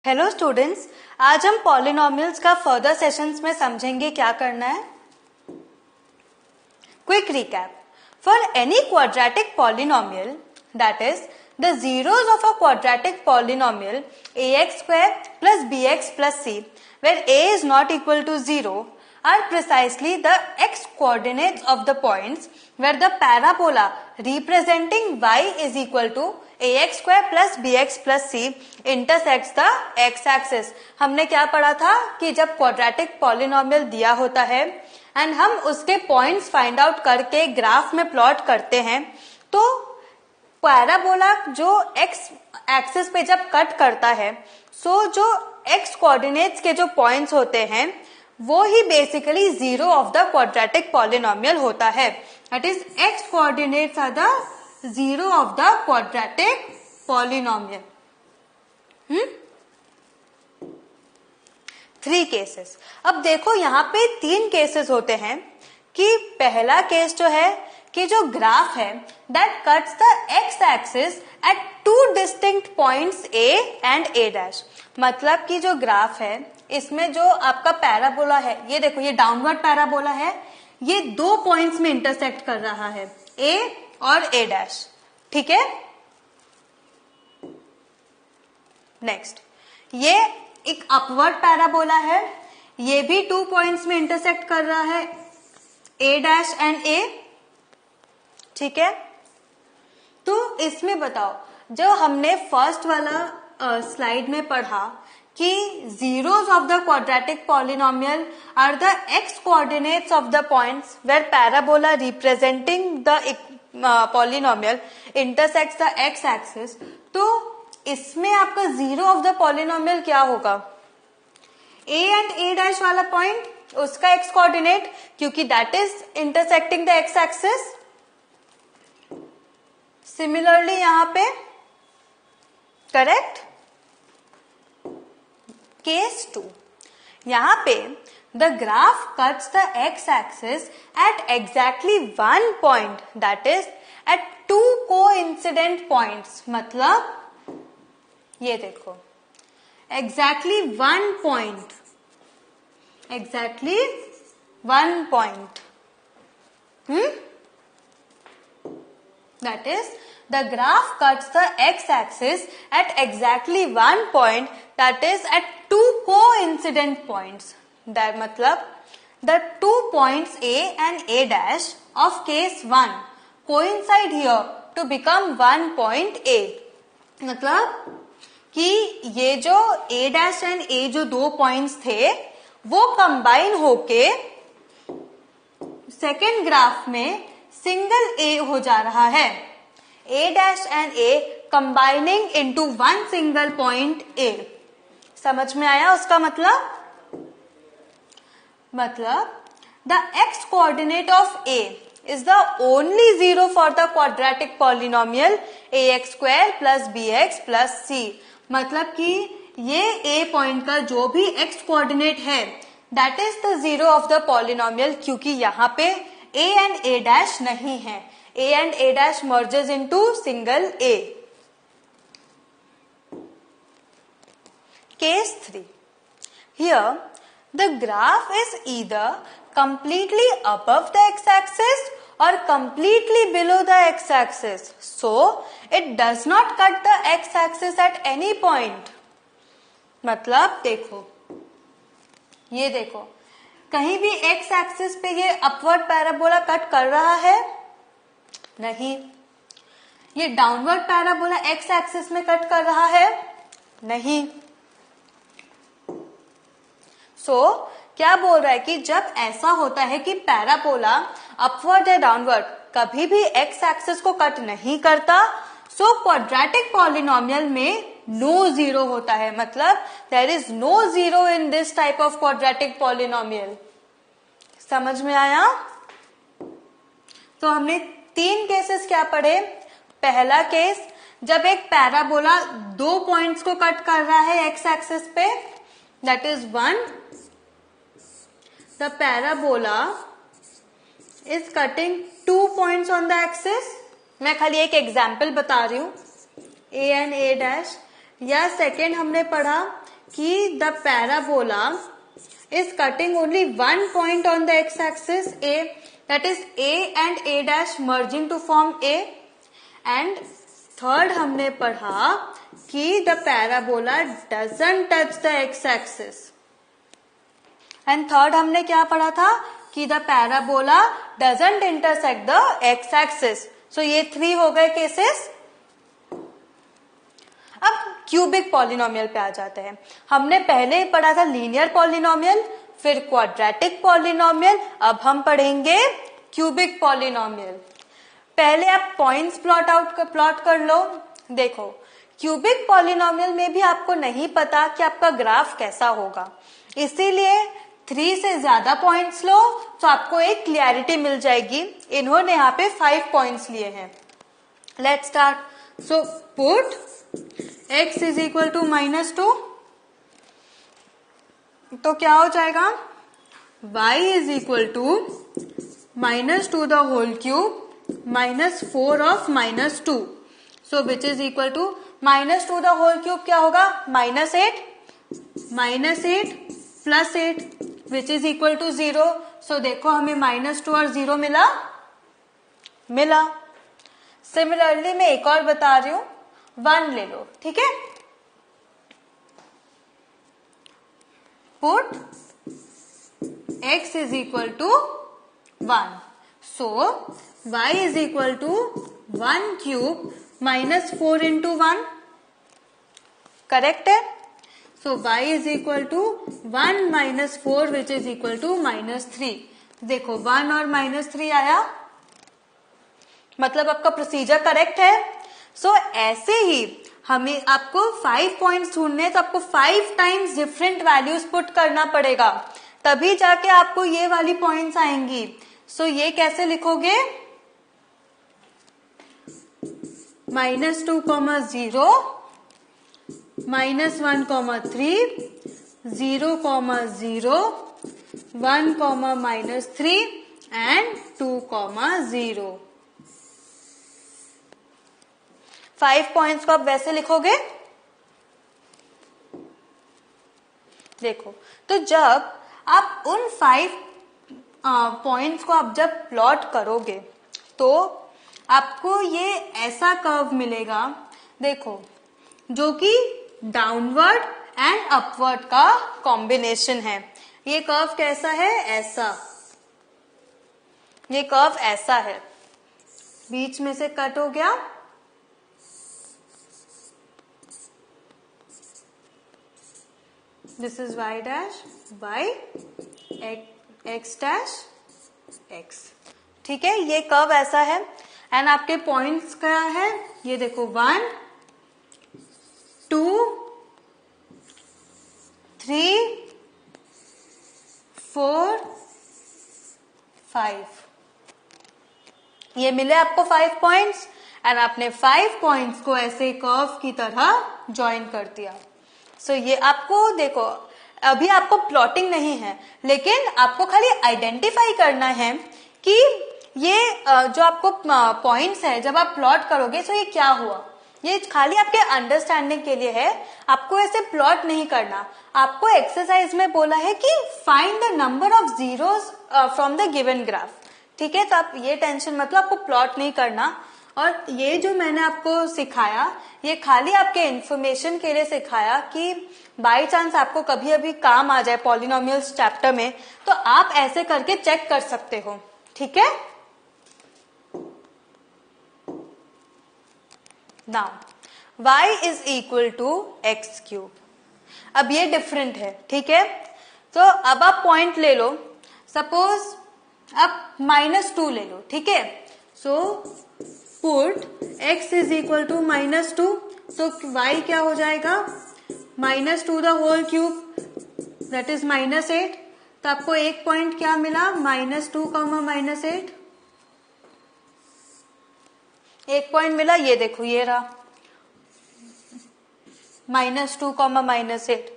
Hello students, आज हम polynomials का फर्दर सेशंस में समझेंगे क्या करना है। Quick recap. For any quadratic polynomial that is the zeros of a quadratic polynomial ax square plus bx plus c where a is not equal to 0 are precisely the x coordinates of the points where the parabola representing y is equal to ax square plus bx plus c intersects the x axis। हमने क्या पढ़ा था कि जब quadratic polynomial दिया होता है and हम उसके पॉइंट्स फाइंड आउट करके ग्राफ में प्लॉट करते हैं तो पैराबोला जो एक्स एक्सिस पे जब कट करता है सो जो एक्स कोऑर्डिनेट्स के जो पॉइंट्स होते हैं वो ही basically zero of the quadratic polynomial होता है। That is x coordinates are the zero of the quadratic polynomial. 3 cases. अब देखो यहाँ पे 3 केसेस होते हैं कि पहला केस जो है कि जो ग्राफ है that cuts the x axis at 2 distinct points A and A dash. मतलब कि जो ग्राफ है इसमें जो आपका पैराबोला है, ये देखो ये डाउनवर्ड पैराबोला है, ये 2 पॉइंट्स में इंटरसेक्ट कर रहा है, ए और ए डैश। ठीक है, नेक्स्ट ये एक अपवर्ड पैराबोला है, ये भी 2 पॉइंट्स में इंटरसेक्ट कर रहा है, ए डैश एंड ए। ठीक है, तो इसमें बताओ जो हमने फर्स्ट वाला स्लाइड में पढ़ा कि zeros of the quadratic polynomial are the x coordinates of the points where parabola representing the polynomial intersects the x axis। तो इसमें आपका जीरो ऑफ द पॉलिनोमियल क्या होगा? a एंड a डैश वाला पॉइंट उसका x कोऑर्डिनेट, क्योंकि that is intersecting the x axis. Similarly यहां पे करेक्ट। केस 2, यहां पे the graph cuts the x axis at exactly 1 point that is at 2 coincident points. मतलब ये देखो exactly 1 point, exactly 1 point. That is, the graph cuts the x-axis at exactly 1 point, that is at 2 coincident points. That मतलब the 2 points A and A dash of case 1 coincide here to become 1 point A। मतलब कि ये जो A dash and A जो 2 points थे वो combine होके second graph में सिंगल ए हो जा रहा है। A dash and a combining into 1 single point a. समझ में आया उसका मतलब the x coordinate of a is the only zero for the quadratic polynomial a x square plus b x plus c. मतलब कि ये ए पॉइंट का जो भी एक्स कोऑर्डिनेट है that is the zero of the polynomial, क्योंकि यहाँ पे a and a dash नहीं है, a and a dash merges into single a। Case 3, here the graph is either completely above the x-axis or completely below the x-axis, so it does not cut the x-axis at any point। मतलब देखो, ये देखो कहीं भी x axis पे ये upward parabola cut कर रहा है? नहीं। ये डाउनवर्ड पैराबोला x एक्सिस में कट कर रहा है? नहीं। क्या बोल रहा है कि जब ऐसा होता है कि पैराबोला अपवर्ड या डाउनवर्ड कभी भी x एक्सिस को कट नहीं करता, क्वाड्रेटिक पॉलिनोमियल में नो जीरो होता है। मतलब there is no zero in this type of quadratic polynomial. समझ में आया? तो हमने 3 केसेस क्या पढ़े। पहला केस जब एक पैराबोला 2 पॉइंट्स को कट कर रहा है एक्स एक्सिस पे, that is 1, the parabola is cutting 2 points on the axis. मैं खाली एक एग्जाम्पल बता रही हूं, ए एंड ए डैश। या सेकेंड हमने पढ़ा कि the parabola is cutting only one point on the x-axis A, that is A and A dash merging to form A. And third हमने पढ़ा कि the parabola doesn't touch the x-axis. And third हमने क्या पढ़ा था कि the parabola doesn't intersect the x-axis. So ये 3 हो गए केसेस. अब क्यूबिक पॉलिनोमियल पे आ जाते हैं. हमने पहले ही पढ़ा था लीनियर पॉलिनोमियल, फिर क्वाड्रेटिक पॉलिनोमियल, अब हम पढ़ेंगे क्यूबिक पॉलिनोमियल. पहले आप पॉइंट्स प्लॉट कर लो. देखो क्यूबिक पॉलिनोमियल में भी आपको नहीं पता कि आपका ग्राफ कैसा होगा, इसीलिए 3 से ज्यादा पॉइंट्स लो तो आपको एक क्लियरिटी मिल जाएगी. इन्होंने यहाँ पे 5 पॉइंट्स लिए हैं. Let's start. So put x is equal to -2, तो क्या हो जाएगा y is equal to -2 the whole cube -4 of -2. So which is equal to -2 the whole cube क्या होगा -8 plus 8 which is equal to 0. So देखो हमें -2 और 0 मिला. सिमिलरली मैं एक और बता रही हूं, 1 ले लो. ठीक है, put x is equal to 1. So y is equal to 1 cube -4 into 1. Correct है. So y is equal to 1 - 4 which is equal to -3. देखो 1 और -3 आया, मतलब आपका प्रोसीजर करेक्ट है. सो ऐसे ही हमें आपको 5 पॉइंट्स ढूंढने, तो आपको 5 टाइम्स डिफरेंट वैल्यूज पुट करना पड़ेगा, तभी जाके आपको ये वाली पॉइंट्स आएंगी. सो ये कैसे लिखोगे, -2, 0, -1, 3, 0, 0, 1, -3 एंड 2, 0. 5 पॉइंट्स को आप वैसे लिखोगे. देखो तो जब आप उन 5 पॉइंट्स को आप जब प्लॉट करोगे तो आपको ये ऐसा कर्व मिलेगा. देखो जो कि डाउनवर्ड एंड अपवर्ड का कॉम्बिनेशन है. ये कर्व कैसा है, ऐसा. ये कर्व ऐसा है, बीच में से कट हो गया, this is y dash y x dash x. ठीक है, ये कर्व ऐसा है. एंड आपके पॉइंट्स क्या है, ये देखो 1, 2, 3, 4, 5. ये मिले आपको 5 पॉइंट्स एंड आपने 5 पॉइंट्स को ऐसे कर्व की तरह ज्वाइन कर दिया. सो ये आपको देखो अभी आपको प्लॉटिंग नहीं है, लेकिन आपको खाली आइडेंटिफाई करना है कि ये जो आपको पॉइंट्स है जब आप प्लॉट करोगे तो ये क्या हुआ. ये खाली आपके अंडरस्टैंडिंग के लिए है, आपको ऐसे प्लॉट नहीं करना. आपको एक्सरसाइज में बोला है कि find the number of zeros from the given graph. ठीक है, तो आप ये टेंशन मतलब आपको प्लॉट नहीं करना. और ये जो मैंने आपको सिखाया ये खाली आपके इंफॉर्मेशन के लिए सिखाया कि बाय चांस आपको कभी अभी काम आ जाए पॉलिनोमियल्स चैप्टर में, तो आप ऐसे करके चेक कर सकते हो. ठीक है, now y is equal to X cube. अब ये डिफरेंट है. ठीक है, तो अब आप पॉइंट ले लो. सपोज आप -2 ले लो. ठीक है, so put x is equal to -2. तो y क्या हो जाएगा, -2 the whole cube that is -8. तो आपको एक पॉइंट क्या मिला, -2, -8. एक पॉइंट मिला, ये देखो ये रहा -2, -8.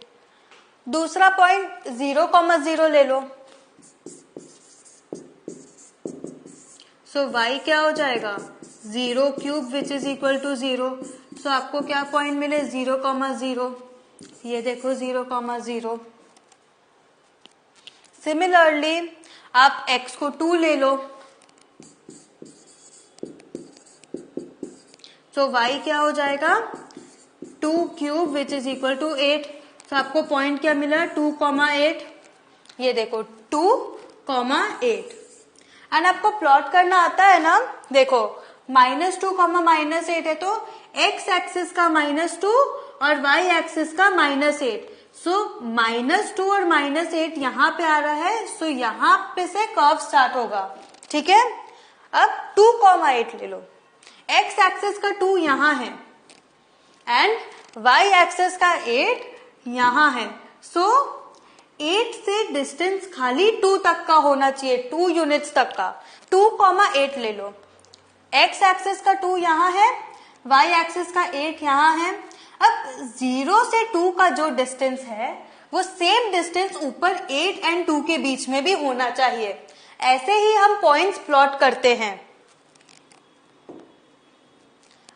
दूसरा पॉइंट 0, 0 ले लो. सो y क्या हो जाएगा, 0 cube which is equal to 0. So आपको क्या पॉइंट मिले, 0, 0. ये देखो 0,0। सिमिलरली आप x को 2 ले लो, तो y क्या हो जाएगा 2 cube which is equal to 8। तो आपको पॉइंट क्या मिला 2,8। ये देखो 2,8। एंड आपको प्लॉट करना आता है ना, देखो -2, -8 है तो x एक्सिस का -2 और y एक्सिस का -8। सो -2 और -8 यहाँ पे आ रहा है, सो यहाँ पे से कर्व स्टार्ट होगा। ठीक है, अब 2,8 ले लो, x एक्सिस का 2 यहाँ है एंड y एक्सिस का 8 यहाँ है। सो 8 से डिस्टेंस खाली 2 तक का होना चाहिए, 2 यूनिट्स तक का। 2,8 ले लो, x एक्सिस का 2 यहाँ है, y एक्सिस का 8 यहाँ है। अब 0 से 2 का जो डिस्टेंस है वो सेम डिस्टेंस ऊपर 8 एंड 2 के बीच में भी होना चाहिए। ऐसे ही हम पॉइंट्स प्लॉट करते हैं।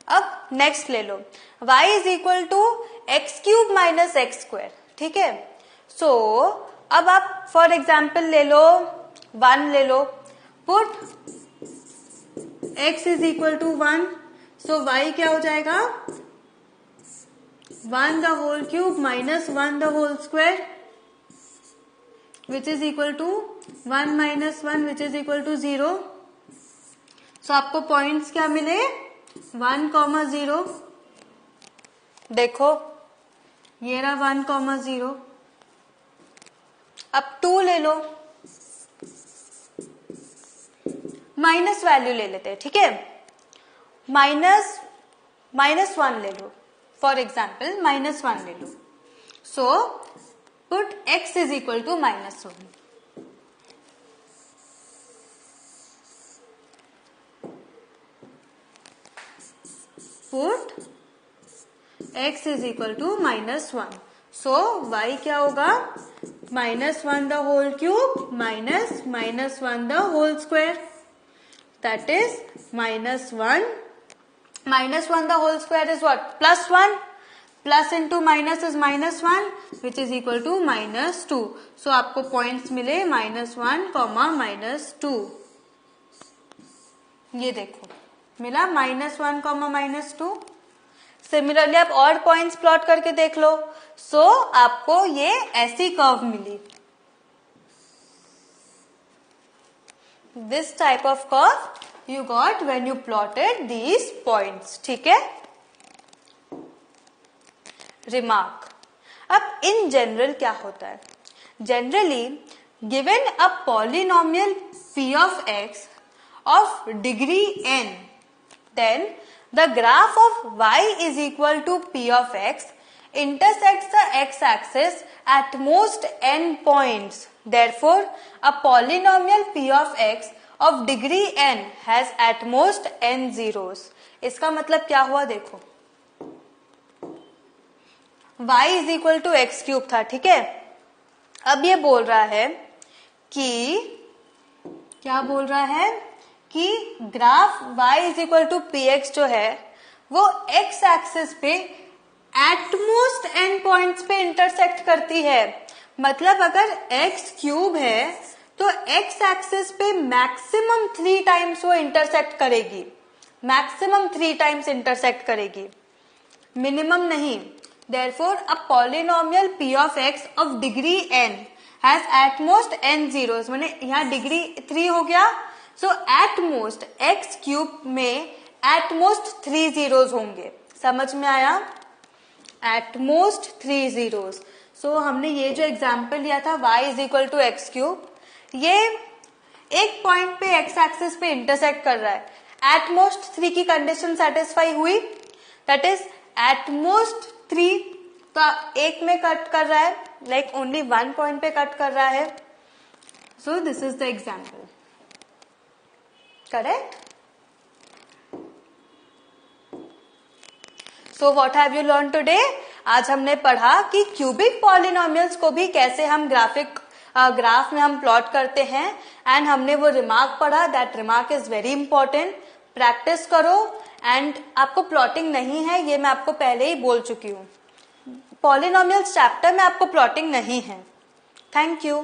अब नेक्स्ट ले लो, y is equal to X cube minus X square. ठीक है, सो अब आप फॉर एग्जाम्पल ले लो 1 ले लो, put x is equal to 1, so y क्या हो जाएगा 1 the whole cube minus 1 the whole square which is equal to 1 minus 1 which is equal to 0। So आपको पॉइंट्स क्या मिले 1,0। देखो ये रहा 1,0। अब 2 ले लो, माइनस वैल्यू ले लेते हैं। ठीक है, -1 ले लो, फॉर एग्जाम्पल -1 ले लो। So put x is equal to -1, put x is equal to -1। So y क्या होगा -1 the whole cube minus -1 the whole square, that is -1 -1 the whole square is what +1, plus into minus is -1 which is equal to -2। so आपको points मिले -1, -2। ये देखो मिला -1, -2। Similarly आप और points plot करके देख लो। सो आपको ये ऐसी कर्व मिली, this type of curve you got when you plotted these points। ठीक है, रिमार्क। अब इन जनरल क्या होता है, generally given a polynomial p of x of degree n, then the graph of y is equal to p of x intersects the x axis at most n points। Therefore a polynomial p of x of degree n has at most n zeros। इसका मतलब क्या हुआ देखो, y is equal to X cube था। ठीक है, अब ये बोल रहा है कि क्या बोल रहा है कि graph y is equal to P X जो है वो x एक्सिस पे एटमोस्ट n पॉइंट्स पे इंटरसेक्ट करती है। मतलब अगर x क्यूब है तो x एक्सिस पे मैक्सिमम 3 टाइम्स वो इंटरसेक्ट करेगी, मैक्सिमम 3 टाइम्स इंटरसेक्ट करेगी, मिनिमम नहीं। Therefore a polynomial p of x of degree n has at most n zeros, माने यहाँ डिग्री 3 हो गया। सो एट मोस्ट x क्यूब में एट मोस्ट 3 जीरोस होंगे। समझ में आया, एट मोस्ट 3 जीरोस। सो हमने ये जो एग्जाम्पल लिया था y is equal to X cube, ये एक पॉइंट पे x एक्सिस पे इंटरसेक्ट कर रहा है, एट मोस्ट 3 की कंडीशन सेटिस्फाई हुई, दैट इज एट मोस्ट 3 तो एक में कट कर रहा है, लाइक ओनली 1 पॉइंट पे कट कर रहा है। So this is the example, correct. So what have you learn today, आज हमने पढ़ा कि क्यूबिक पॉलिनोमियल्स को भी कैसे हम ग्राफ में हम प्लॉट करते हैं, एंड हमने वो रिमार्क पढ़ा, that remark is very important, practice करो। एंड आपको प्लॉटिंग नहीं है ये मैं आपको पहले ही बोल चुकी हूँ, पॉलिनोमियल्स चैप्टर में आपको प्लॉटिंग नहीं है। Thank you.